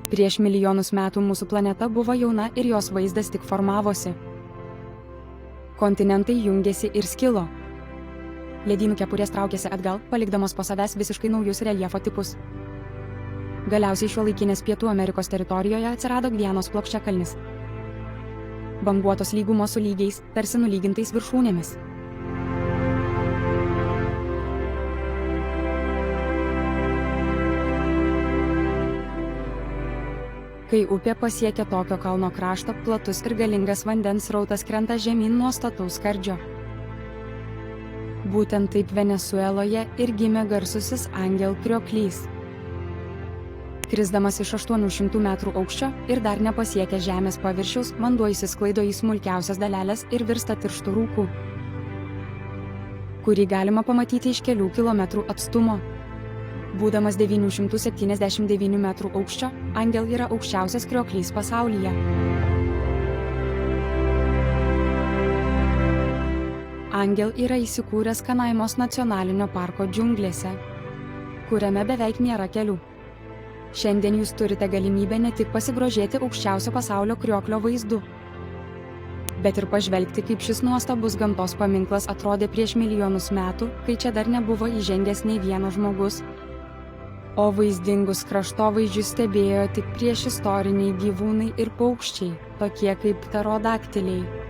Prieš milijonus metų mūsų planeta buvo jauna ir jos vaizdas tik formavosi. Kontinentai jungėsi ir skilo. Ledynų kepurės traukėsi atgal, palikdamos po savęs visiškai naujus reljefo tipus. Galiausiai šiuolaikinės Pietų Amerikos teritorijoje atsirado Gvianos plokščiakalnis. Banguotos lygumos su lygiais, tarsi nulygintais viršūnėmis. Kai upė pasiekia tokio kalno kraštą, platus ir galingas vandens srautas krenta žemyn nuo stataus skardžio. Būtent taip Venesueloje ir gimė garsusis Angel krioklys. Krisdamas iš 800 metrų aukščio ir dar nepasiekę žemės paviršiaus, vanduo įsisklaido į smulkiausias daleles ir virsta tirštu rūku, kurį galima pamatyti iš kelių kilometrų atstumo. Būdamas 979 metrų aukščio, Angel yra aukščiausias krioklys pasaulyje. Angel yra įsikūręs Kanaimos nacionalinio parko džiunglėse, kuriame beveik nėra kelių. Šiandien jūs turite galimybę ne tik pasigrožėti aukščiausio pasaulio krioklio vaizdu, bet ir pažvelgti, kaip šis nuostabus gamtos paminklas atrodė prieš milijonus metų, kai čia dar nebuvo įžengęs nei vienas žmogus, o vaizdingus kraštovaizdžius stebėjo tik priešistoriniai gyvūnai ir paukščiai, tokie kaip pterodaktiliai.